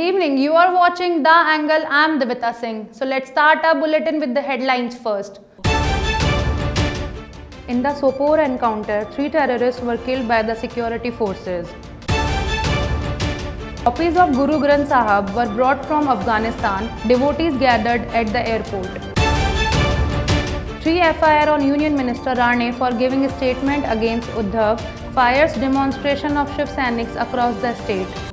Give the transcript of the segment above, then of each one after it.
Good evening. You are watching The Angle. I am Divita Singh. So let's start our bulletin with the headlines first. In the Sopore encounter, 3 terrorists were killed by the security forces. Copies of Guru Granth Sahib were brought from Afghanistan. Devotees gathered at the airport. 3 FIR on Union Minister Rane for giving a statement against Uddhav. Fires demonstration of Shiv Sainiks across the state.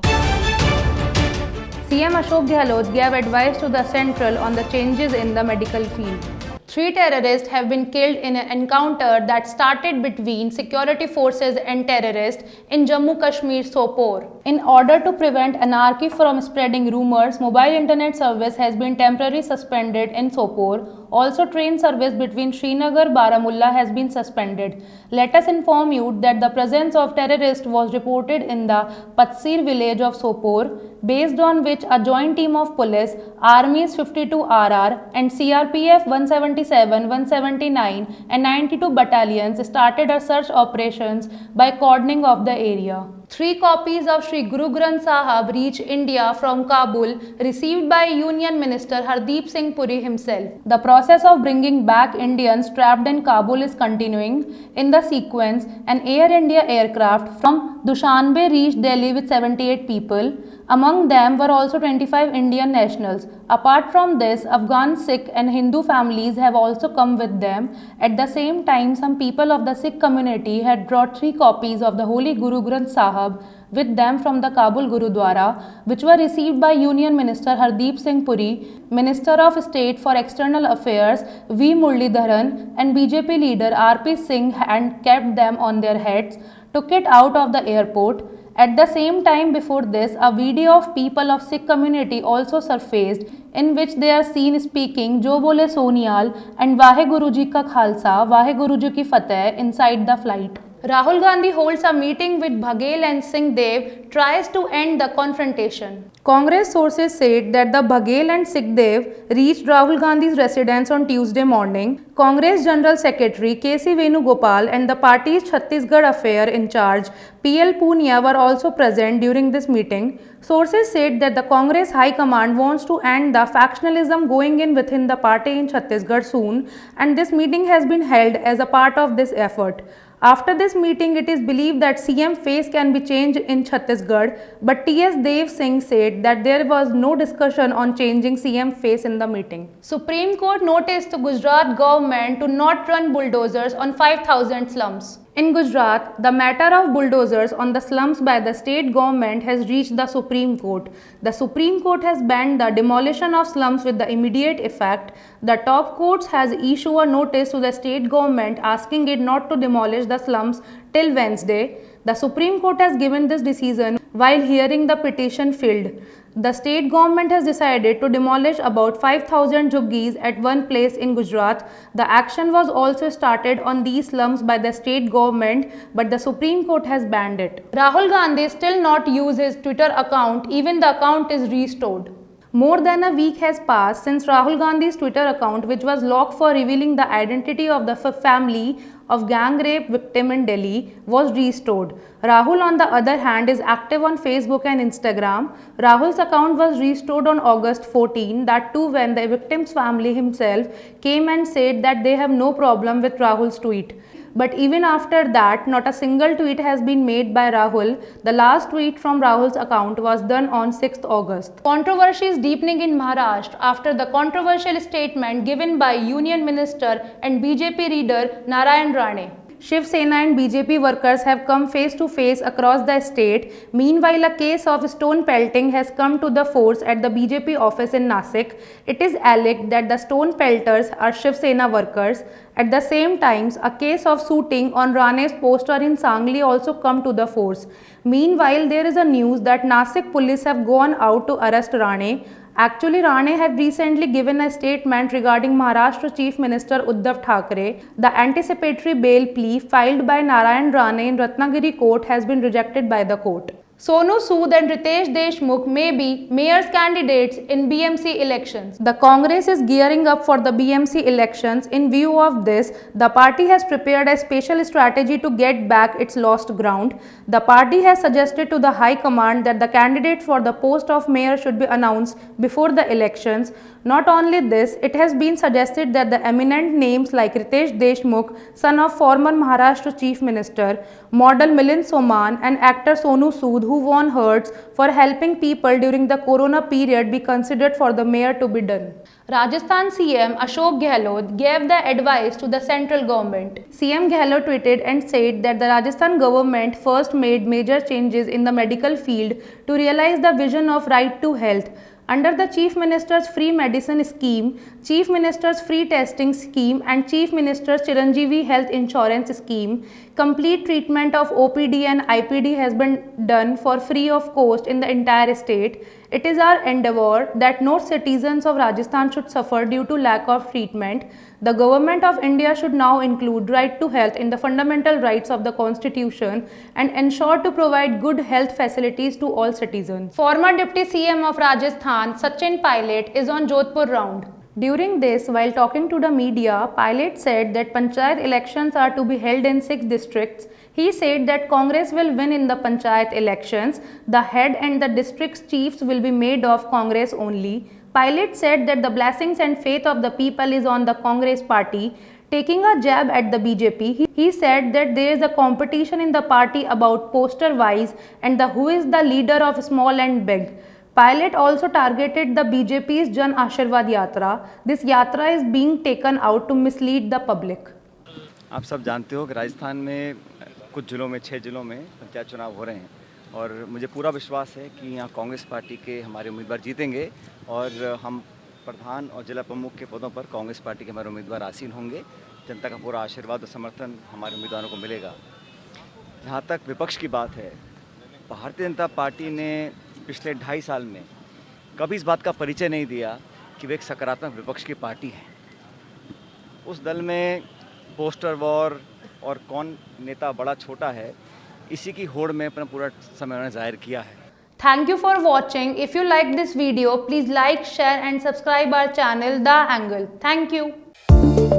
CM Ashok Gehlot gave advice to the central on the changes in the medical field. 3 terrorists have been killed in an encounter that started between security forces and terrorists in Jammu Kashmir Sopore. In order to prevent anarchy from spreading rumors, mobile internet service has been temporarily suspended in Sopore. Also, train service between Srinagar Baramulla has been suspended. Let us inform you that the presence of terrorists was reported in the Patsir village of Sopore, based on which a joint team of police, armies 52RR and CRPF 177, 179 and 92 battalions started a search operations by cordoning of the area. 3 copies of Sri Guru Granth Sahib reached India from Kabul, received by Union Minister Hardeep Singh Puri himself. The process of bringing back Indians trapped in Kabul is continuing. In the sequence, an Air India aircraft from Dushanbe reached Delhi with 78 people. Among them were also 25 Indian nationals. Apart from this, Afghan, Sikh and Hindu families have also come with them. At the same time, some people of the Sikh community had brought 3 copies of the Holy Guru Granth Sahib with them from the Kabul Gurudwara, which were received by Union Minister Hardeep Singh Puri, Minister of State for External Affairs V. Muralidharan and BJP leader R.P. Singh, and kept them on their heads, took it out of the airport. At the same time before this, a video of people of Sikh community also surfaced, in which they are seen speaking Jo Bole Sonial and Vaheguru Ji Ka Khalsa, Vaheguru Ji Ki Fateh inside the flight. Rahul Gandhi holds a meeting with Baghel and Singh Dev, tries to end the confrontation. Congress sources said that the Baghel and Singh Dev reached Rahul Gandhi's residence on Tuesday morning. Congress General Secretary K.C. Venugopal and the party's Chhattisgarh affair in charge P.L. Punia were also present during this meeting. Sources said that the Congress High Command wants to end the factionalism going in within the party in Chhattisgarh soon, and this meeting has been held as a part of this effort. After this meeting, it is believed that CM face can be changed in Chhattisgarh, but T.S. Dev Singh said that there was no discussion on changing CM face in the meeting. Supreme Court noticed the Gujarat government to not run bulldozers on 5,000 slums. In Gujarat, the matter of bulldozers on the slums by the state government has reached the Supreme Court. The Supreme Court has banned the demolition of slums with the immediate effect. The top courts has issued a notice to the state government asking it not to demolish the slums till Wednesday. The Supreme Court has given this decision while hearing the petition filed. The state government has decided to demolish about 5,000 juggies at one place in Gujarat. The action was also started on these slums by the state government, but the Supreme Court has banned it. Rahul Gandhi still not use his Twitter account, even the account is restored. More than a week has passed since Rahul Gandhi's Twitter account, which was locked for revealing the identity of the family of gang rape victim in Delhi, was restored. Rahul, on the other hand, is active on Facebook and Instagram. Rahul's account was restored on August 14, that too when the victim's family himself came and said that they have no problem with Rahul's tweet. But even after that, not a single tweet has been made by Rahul. The last tweet from Rahul's account was done on 6th August. Controversy is deepening in Maharashtra after the controversial statement given by Union Minister and BJP leader Narayan Rane. Shiv Sena and BJP workers have come face to face across the state. Meanwhile, a case of stone pelting has come to the fore at the BJP office in Nasik. It is alleged that the stone pelters are Shiv Sena workers. At the same time, a case of shooting on Rane's poster in Sangli also come to the fore. Meanwhile, there is a news that Nasik police have gone out to arrest Rane. Actually, Rane had recently given a statement regarding Maharashtra Chief Minister Uddhav Thackeray. The anticipatory bail plea filed by Narayan Rane in Ratnagiri court has been rejected by the court. Sonu Sood and Ritesh Deshmukh may be mayor's candidates in BMC elections. The Congress is gearing up for the BMC elections. In view of this, the party has prepared a special strategy to get back its lost ground. The party has suggested to the High Command that the candidate for the post of mayor should be announced before the elections. Not only this, it has been suggested that the eminent names like Ritesh Deshmukh, son of former Maharashtra Chief Minister, model Milind Soman and actor Sonu Sood, who won Hertz for helping people during the corona period, be considered for the mayor to be done. Rajasthan CM Ashok Gehlot gave the advice to the central government. CM Gehlot tweeted and said that the Rajasthan government first made major changes in the medical field to realize the vision of right to health. Under the Chief Minister's Free Medicine Scheme, Chief Minister's Free Testing Scheme and Chief Minister's Chiranjeevi Health Insurance Scheme, complete treatment of OPD and IPD has been done for free of cost in the entire state. It is our endeavour that no citizens of Rajasthan should suffer due to lack of treatment. The Government of India should now include right to health in the fundamental rights of the Constitution and ensure to provide good health facilities to all citizens. Former Deputy CM of Rajasthan, Sachin Pilot, is on Jodhpur round. During this, while talking to the media, Pilot said that Panchayat elections are to be held in 6 districts. He said that Congress will win in the Panchayat elections. The head and the district chiefs will be made of Congress only. Pilot said that the blessings and faith of the people is on the Congress party. Taking a jab at the BJP, he said that there is a competition in the party about poster wise and who is the leader of small and big. Pilot also targeted the BJP's Jan Ashirwad Yatra. This yatra is being taken out to mislead the public. आप सब जानते हो कि राजस्थान में कुछ जिलों में 6 जिलों में पंचायत चुनाव हो रहे हैं और मुझे पूरा विश्वास है कि यहाँ कांग्रेस पार्टी के हमारे उम्मीदवार जीतेंगे और हम प्रधान और जिला प्रमुख के पदों पर कांग्रेस पार्टी के हमारे उम्मीदवार आसीन होंगे। जनता का पूरा आशीर्वाद और समर्थन हमारे उम्मीदवारों को मिलेगा। जहाँ तक विपक्ष की बात है, भारतीय जनता पार्टी ने पिछले 2.5 साल में कभी इस बात का परिचय नहीं दिया कि वे एक सकारात्मक विपक्ष की पार्टी है। उस दल में पोस्टर वॉर और कौन नेता बड़ा छोटा है, इसी की होड़ में अपना पूरा समय उन्होंने जाहिर किया है। Thank you for watching. If you like this video, please like, share and subscribe our channel The Angle. Thank you.